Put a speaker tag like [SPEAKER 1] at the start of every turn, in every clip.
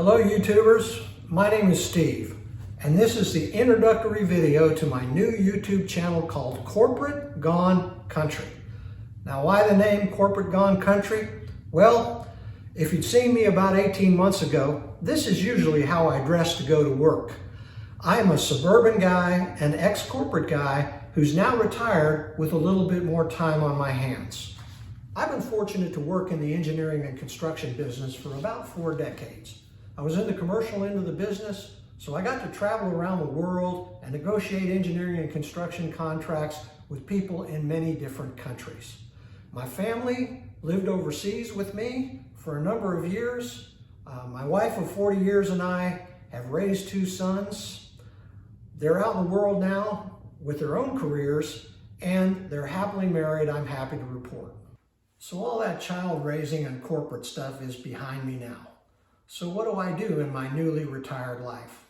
[SPEAKER 1] Hello YouTubers, my name is Steve, and this is the introductory video to my new YouTube channel called Corporate Gone Country. Now why the name Corporate Gone Country? Well, if you'd seen me about 18 months ago, this is usually how I dress to go to work. I am a suburban guy, an ex-corporate guy who's now retired with a little bit more time on my hands. I've been fortunate to work in the engineering and construction business for about 4 decades. I was in the commercial end of the business, so I got to travel around the world and negotiate engineering and construction contracts with people in many different countries. My family lived overseas with me for a number of years. My wife of 40 years and I have raised 2 sons. They're out in the world now with their own careers, and they're happily married, I'm happy to report. So all that child raising and corporate stuff is behind me now. So what do I do in my newly retired life?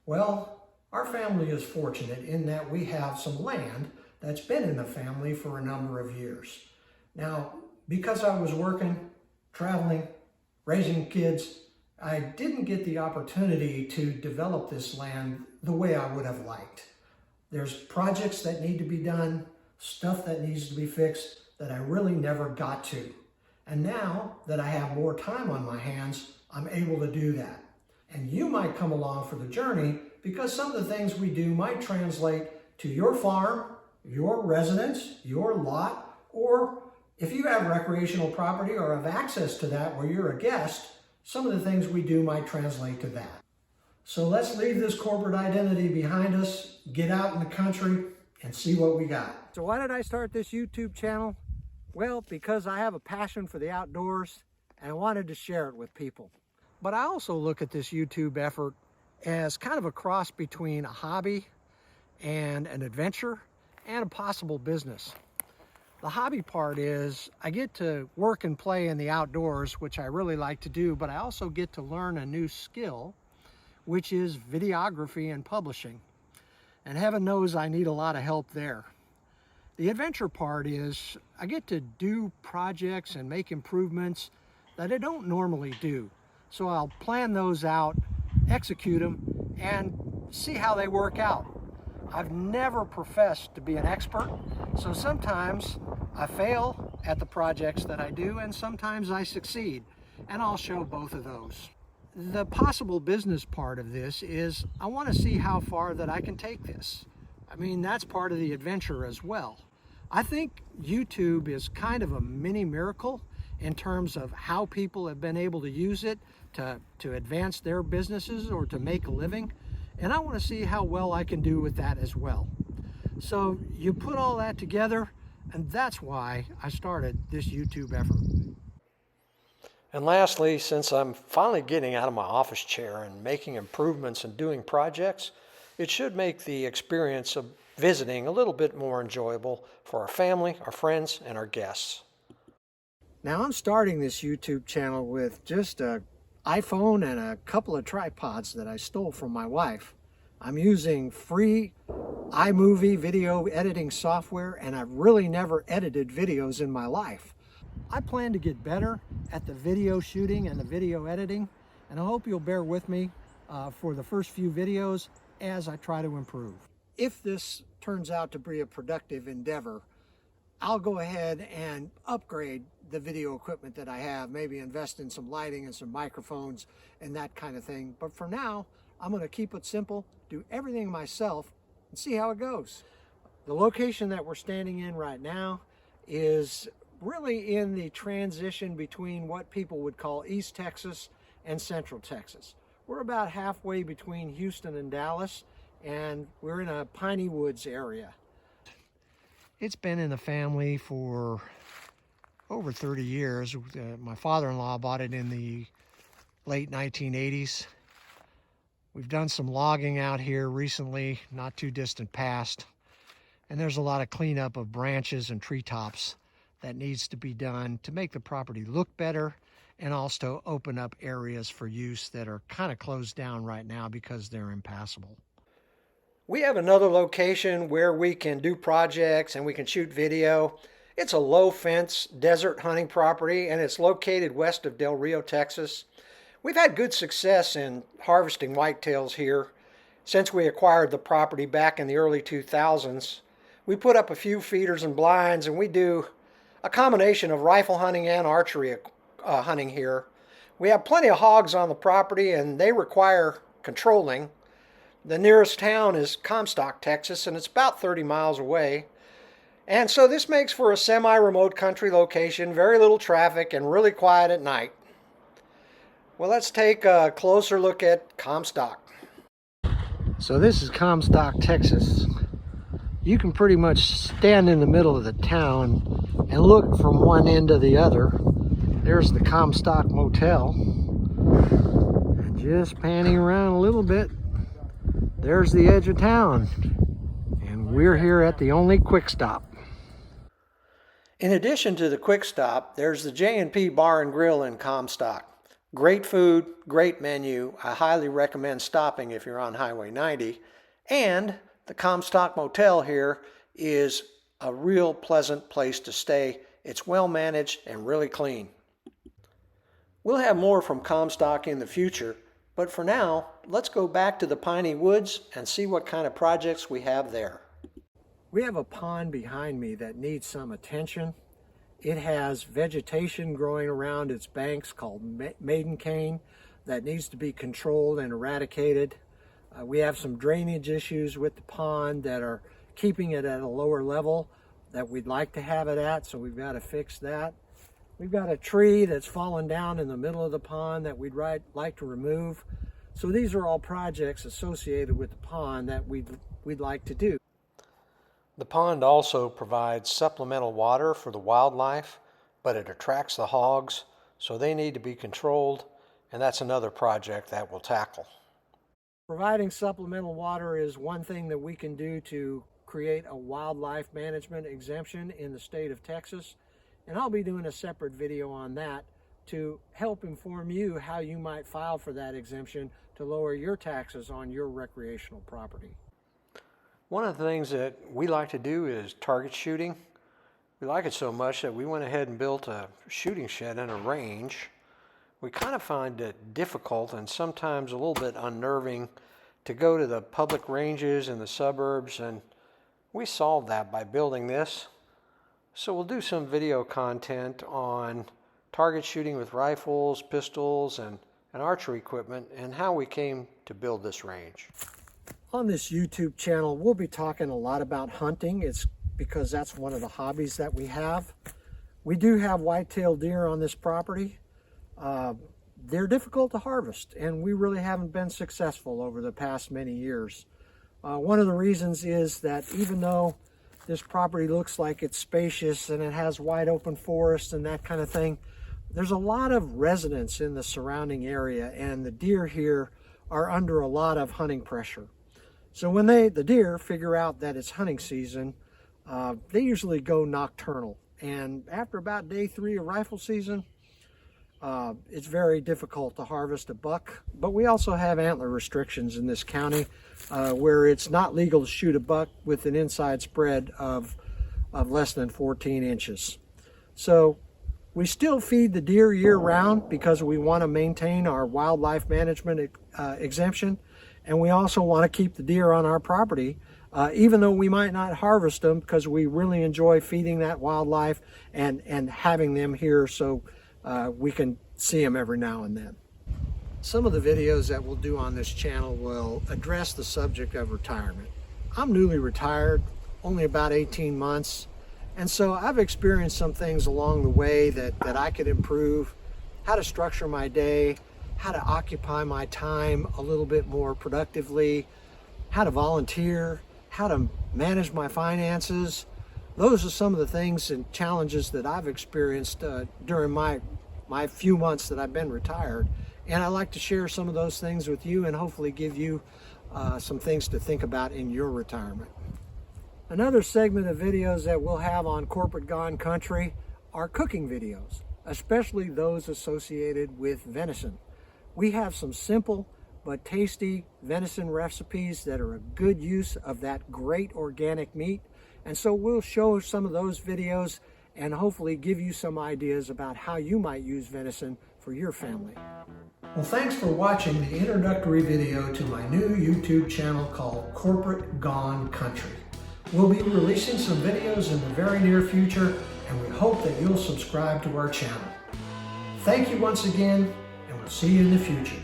[SPEAKER 1] Well, our family is fortunate in that we have some land that's been in the family for a number of years. Now, because I was working, traveling, raising kids, I didn't get the opportunity to develop this land the way I would have liked. There's projects that need to be done, stuff that needs to be fixed that I really never got to. And now that I have more time on my hands, I'm able to do that. And you might come along for the journey because some of the things we do might translate to your farm, your residence, your lot, or if you have recreational property or have access to that where you're a guest, some of the things we do might translate to that. So let's leave this corporate identity behind us, get out in the country, and see what we got. So why did I start this YouTube channel? Well, because I have a passion for the outdoors and I wanted to share it with people. But I also look at this YouTube effort as kind of a cross between a hobby and an adventure and a possible business. The hobby part is I get to work and play in the outdoors, which I really like to do, but I also get to learn a new skill, which is videography and publishing. And heaven knows I need a lot of help there. The adventure part is I get to do projects and make improvements that I don't normally do. So I'll plan those out, execute them, and see how they work out. I've never professed to be an expert, so sometimes I fail at the projects that I do, and sometimes I succeed, and I'll show both of those. The possible business part of this is I want to see how far that I can take this. I mean, that's part of the adventure as well. I think YouTube is kind of a mini miracle in terms of how people have been able to use it to advance their businesses or to make a living. And I want to see how well I can do with that as well. So you put all that together, and that's why I started this YouTube effort. And lastly, since I'm finally getting out of my office chair and making improvements and doing projects, it should make the experience of visiting a little bit more enjoyable for our family, our friends, and our guests. Now I'm starting this YouTube channel with just an iPhone and a couple of tripods that I stole from my wife. I'm using free iMovie video editing software, and I've really never edited videos in my life. I plan to get better at the video shooting and the video editing, and I hope you'll bear with me for the first few videos as I try to improve. If this turns out to be a productive endeavor, I'll go ahead and upgrade the video equipment that I have, maybe invest in some lighting and some microphones and that kind of thing. But for now, I'm going to keep it simple, do everything myself, and see how it goes. The location that we're standing in right now is really in the transition between what people would call East Texas and Central Texas. We're about halfway between Houston and Dallas, and we're in a piney woods area. It's been in the family for over 30 years. My father-in-law bought it in the late 1980s. We've done some logging out here recently, not too distant past, and there's a lot of cleanup of branches and treetops that needs to be done to make the property look better and also open up areas for use that are kind of closed down right now because they're impassable. We have another location where we can do projects and we can shoot video. It's a low fence desert hunting property, and it's located west of Del Rio, Texas. We've had good success in harvesting whitetails here since we acquired the property back in the early 2000s. We put up a few feeders and blinds, and we do a combination of rifle hunting and archery hunting here. We have plenty of hogs on the property, and they require controlling. The nearest town is Comstock, Texas, and it's about 30 miles away. And so this makes for a semi-remote country location, very little traffic, and really quiet at night. Well, let's take a closer look at Comstock. So this is Comstock, Texas. You can pretty much stand in the middle of the town and look from one end to the other. There's the Comstock Motel. And just panning around a little bit, there's the edge of town. And we're here at the only Quick Stop. In addition to the Quick Stop, there's the J&P Bar and Grill in Comstock. Great food, great menu. I highly recommend stopping if you're on Highway 90. And the Comstock Motel here is a real pleasant place to stay. It's well managed and really clean. We'll have more from Comstock in the future, but for now, let's go back to the Piney Woods and see what kind of projects we have there. We have a pond behind me that needs some attention. It has vegetation growing around its banks called maiden cane that needs to be controlled and eradicated. We have some drainage issues with the pond that are keeping it at a lower level that we'd like to have it at, so we've got to fix that. We've got a tree that's fallen down in the middle of the pond that we'd like to remove. So these are all projects associated with the pond that we'd like to do. The pond also provides supplemental water for the wildlife, but it attracts the hogs, so they need to be controlled, and that's another project that we'll tackle. Providing supplemental water is one thing that we can do to create a wildlife management exemption in the state of Texas, and I'll be doing a separate video on that to help inform you how you might file for that exemption to lower your taxes on your recreational property. One of the things that we like to do is target shooting. We like it so much that we went ahead and built a shooting shed and a range. We kind of find it difficult and sometimes a little bit unnerving to go to the public ranges in the suburbs, and we solved that by building this. So we'll do some video content on target shooting with rifles, pistols, and archery equipment, and how we came to build this range. On this YouTube channel, we'll be talking a lot about hunting. It's because that's one of the hobbies that we have. We do have white-tailed deer on this property. They're difficult to harvest, and we really haven't been successful over the past many years. One of the reasons is that even though this property looks like it's spacious and it has wide open forest and that kind of thing, there's a lot of residents in the surrounding area, and the deer here are under a lot of hunting pressure. So when the deer figure out that it's hunting season, they usually go nocturnal. And after about day 3 of rifle season, it's very difficult to harvest a buck. But we also have antler restrictions in this county where it's not legal to shoot a buck with an inside spread of less than 14 inches. So we still feed the deer year-round because we want to maintain our wildlife management exemption. And we also want to keep the deer on our property, even though we might not harvest them, because we really enjoy feeding that wildlife and having them here so we can see them every now and then. Some of the videos that we'll do on this channel will address the subject of retirement. I'm newly retired, only about 18 months, and so I've experienced some things along the way that I could improve, how to structure my day, how to occupy my time a little bit more productively, how to volunteer, how to manage my finances. Those are some of the things and challenges that I've experienced during my few months that I've been retired. And I'd like to share some of those things with you and hopefully give you some things to think about in your retirement. Another segment of videos that we'll have on Corporate Gone Country are cooking videos, especially those associated with venison. We have some simple but tasty venison recipes that are a good use of that great organic meat. And so we'll show some of those videos and hopefully give you some ideas about how you might use venison for your family. Well, thanks for watching the introductory video to my new YouTube channel called Corporate Gone Country. We'll be releasing some videos in the very near future, and we hope that you'll subscribe to our channel. Thank you once again, and we'll see you in the future.